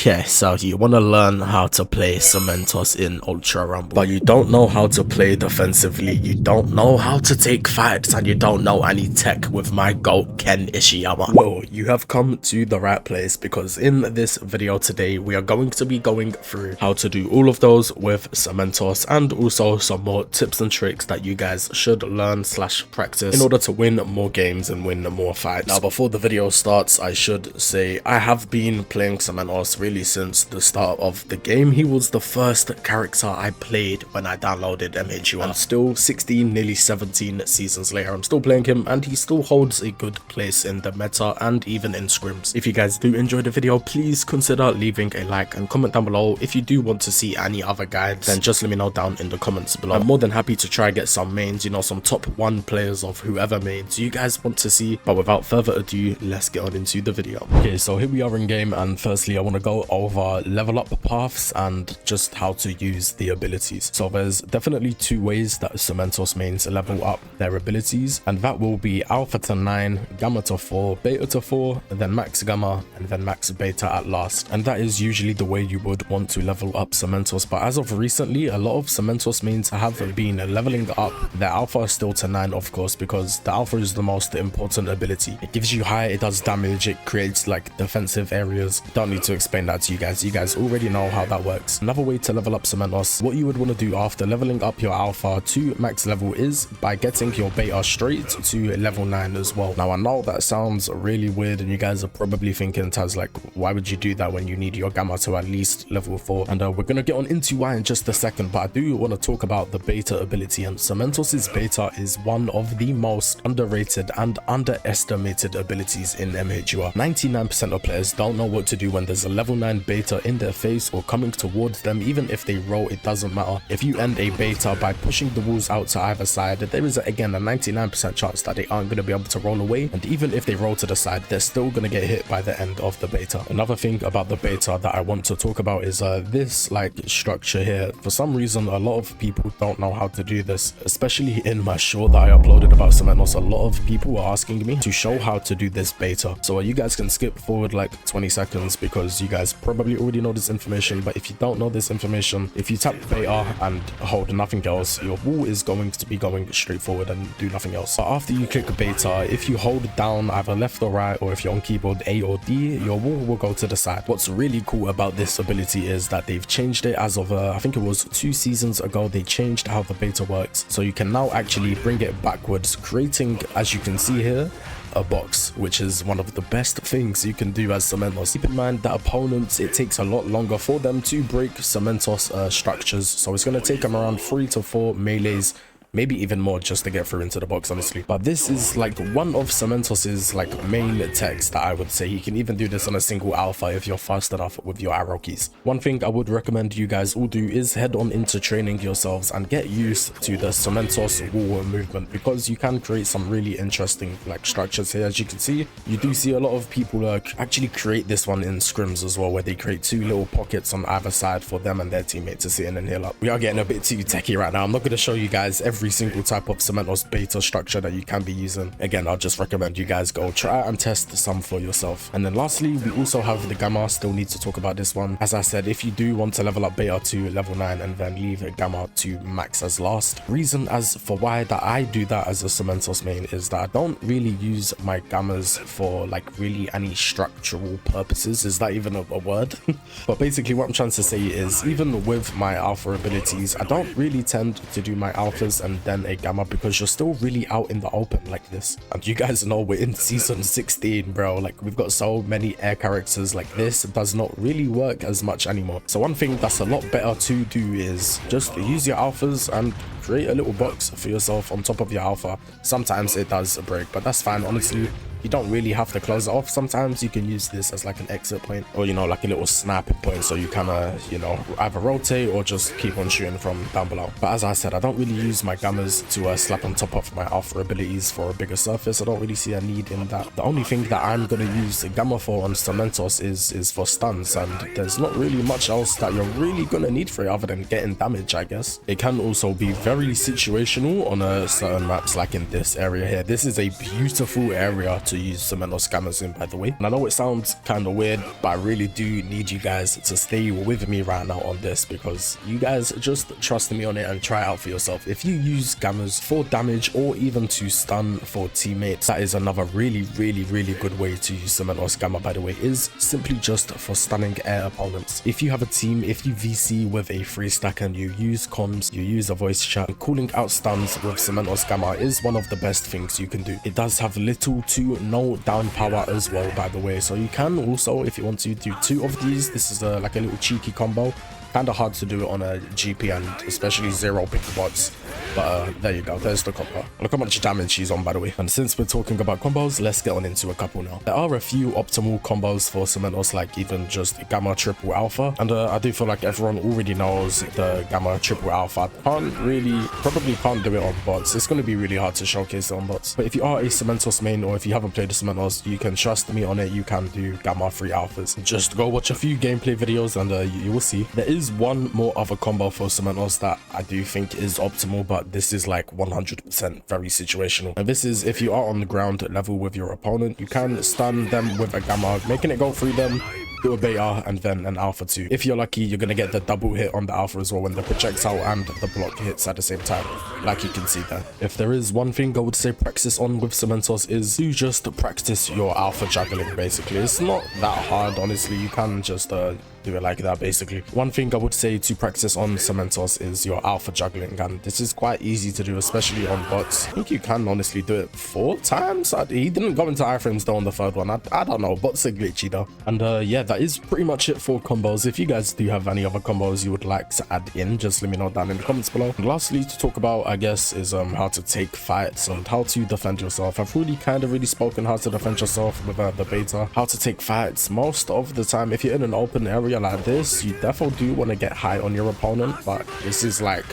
Okay, so you want to learn how to play Cementoss in Ultra Rumble, but you don't know how to play defensively, you don't know how to take fights, and you don't know any tech with my GOAT Ken Ishiyama. Well, you have come to the right place, because in this video today, we are going to be going through how to do all of those with Cementoss, and also some more tips and tricks that you guys should learn / practice in order to win more games and win more fights. Now, before the video starts, I should say I have been playing Cementoss really since the start of the game. He was the first character I played when I downloaded mhur. I'm still 16, nearly 17 seasons later. I'm still playing him, and he still holds a good place in the meta and even in scrims. If you guys do enjoy the video, please consider leaving a like and comment down below. If you do want to see any other guides, then just let me know down in the comments below. I'm more than happy to try get some mains, you know, some top 1 players of whoever mains you guys want to see. But without further ado, let's get on into the video. Okay, so here we are in game, and firstly I want to go over level up paths and just how to use the abilities. So there's definitely 2 ways that Cementoss mains level up their abilities, and that will be alpha to 9, gamma to 4, beta to 4, then max gamma, and then max beta at last. And that is usually the way you would want to level up Cementoss. But as of recently, a lot of Cementoss mains have been leveling up their alpha still to 9, of course, because the alpha is the most important ability. It gives you high, it does damage, it creates like defensive areas. Don't need to explain that to you guys. You guys already know how that works. Another way to level up Cementoss, what you would want to do after leveling up your alpha to max level is by getting your beta straight to level 9 as well. Now, I know that sounds really weird, and you guys are probably thinking, Taz, like, why would you do that when you need your gamma to at least level 4? And we're gonna get on into why in just a second, but I do want to talk about the beta ability. And Cementoss's beta is one of the most underrated and underestimated abilities in mhur. 99% of players don't know what to do when there's a level 9 beta in their face or coming towards them. Even if they roll, it doesn't matter. If you end a beta by pushing the walls out to either side, there is again a 99% chance that they aren't going to be able to roll away, and even if they roll to the side, they're still going to get hit by the end of the beta. Another thing about the beta that I want to talk about is this like structure here. For some reason, a lot of people don't know how to do this, especially in my short that I uploaded about Cementoss. A lot of people were asking me to show how to do this beta, so you guys can skip forward like 20 seconds because you guys probably already know this information. But if you don't know this information, if you tap beta and hold nothing else, your wall is going to be going straight forward and do nothing else. But after you click beta, if you hold down either left or right, or if you're on keyboard A or D, your wall will go to the side. What's really cool about this ability is that they've changed it as of I think it was 2 seasons ago. They changed how the beta works, so you can now actually bring it backwards, creating, as you can see here, a box, which is one of the best things you can do as Cementoss. Keep in mind that opponents, it takes a lot longer for them to break Cementoss structures, so it's going to take them around 3 to 4 melees, maybe even more, just to get through into the box, honestly. But this is like one of Cementoss's like main techs that I would say. You can even do this on a single alpha if you're fast enough with your arrow keys. One thing I would recommend you guys all do is head on into training yourselves and get used to the Cementoss wall movement, because you can create some really interesting like structures here. As you can see, you do see a lot of people actually create this one in scrims as well, where they create 2 little pockets on either side for them and their teammate to sit in and heal up. We are getting a bit too techie right now. I'm not going to show you guys every single type of Cementoss beta structure that you can be using. Again, I'll just recommend you guys go try and test some for yourself. And then lastly, we also have the gamma. Still need to talk about this one. As I said, if you do want to level up beta to level 9 and then leave a gamma to max as last, reason as for why that I do that as a Cementoss main is that I don't really use my gammas for like really any structural purposes. Is that even a word? But basically what I'm trying to say is, even with my alpha abilities, I don't really tend to do my alphas and then a gamma, because you're still really out in the open like this. And you guys know we're in season 16, bro. Like, we've got so many air characters. Like, this does not really work as much anymore. So one thing that's a lot better to do is just use your alphas and create a little box for yourself on top of your alpha. Sometimes it does break, but that's fine, honestly. You don't really have to close it off. Sometimes you can use this as like an exit point, or, you know, like a little snapping point, so you kind of, you know, either rotate or just keep on shooting from down below. But as I said, I don't really use my gammas to slap on top of my alpha abilities for a bigger surface. I don't really see a need in that. The only thing that I'm going to use the gamma for on Cementoss is for stuns, and there's not really much else that you're really going to need for it other than getting damage, I guess. It can also be very very situational on certain maps, like in this area here. This is a beautiful area to use Cementoss scammers in, by the way. And I know it sounds kind of weird, but I really do need you guys to stay with me right now on this, because you guys just trust me on it and try it out for yourself. If you use scammers for damage or even to stun for teammates, that is another really good way to use Cementoss scammer, by the way, is simply just for stunning air opponents. If you have a team, if you VC with a 3-stack and you use comms, you use a voice chat, calling out stuns with Cementoss scammer is one of the best things you can do. It does have little to no down power as well, by the way, so you can also, if you want to, do 2 of these. This is like a little cheeky combo. Kind of hard to do it on a GP and especially 0 pick bots, but there you go, there's the combo. Look how much damage she's on, by the way. And since we're talking about combos, let's get on into a couple now. There are a few optimal combos for Cementoss, like even just Gamma Triple Alpha, and I do feel like everyone already knows the Gamma Triple Alpha. Probably can't do it on bots. It's going to be really hard to showcase it on bots, but if you are a Cementoss main, or if you haven't played the Cementoss, you can trust me on it, you can do Gamma 3 Alphas. Just go watch a few gameplay videos and you will see. There is one more other combo for Cementoss that I do think is optimal, but this is like 100% very situational. And this is if you are on the ground level with your opponent, you can stun them with a Gamma, making it go through them, do a beta, and then an Alpha 2. If you're lucky, you're gonna get the double hit on the Alpha as well when the projectile and the block hits at the same time, like you can see there. If there is one thing I would say practice on with Cementoss, is to just practice your Alpha juggling. Basically, it's not that hard, honestly. You can just do it like that. Basically, one thing I would say to practice on Cementoss is your Alpha juggling, and this is quite easy to do, especially on bots. I think you can honestly do it 4 times. He didn't go into iframes though on the 3rd one. I don't know, bots are glitchy though. And yeah, that is pretty much it for combos. If you guys do have any other combos you would like to add in, just let me know down in the comments below. And lastly, to talk about, I guess, is how to take fights and how to defend yourself. I've really spoken how to defend yourself with the beta. How to take fights most of the time, if you're in an open area like this, you definitely do want to get high on your opponent, but this is like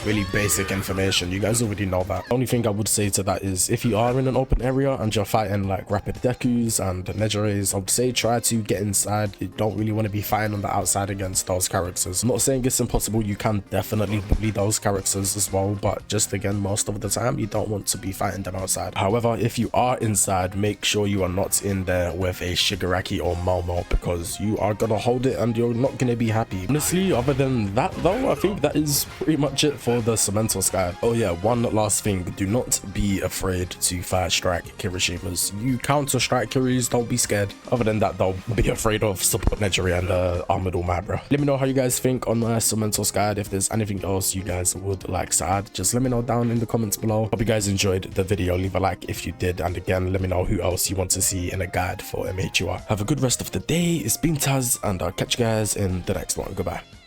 really basic information. You guys already know that. The only thing I would say to that is, if you are in an open area and you're fighting like rapid dekus and negeres, I would say try to get inside. You don't really want to be fighting on the outside against those characters. I'm not saying it's impossible, you can definitely bully those characters as well, but just again, most of the time you don't want to be fighting them outside. However, if you are inside, make sure you are not in there with a Shigaraki or Momo, because you are gonna hold it and you're not gonna be happy. Honestly, other than that though, I think that is pretty much it for the Cementoss guide. Oh yeah, one last thing, do not be afraid to fire strike Kirishimas. You counter strike Kiris, don't be scared. Other than that though, be afraid of support Negeri and Armored All Might, bro. Let me know how you guys think on my Cementoss guide. If there's anything else you guys would like to add, just let me know down in the comments below. Hope you guys enjoyed the video. Leave a like if you did, and again, let me know who else you want to see in a guide for mhur. Have a good rest of the day. It's been Taz, and I'll catch you guys in the next one. Goodbye.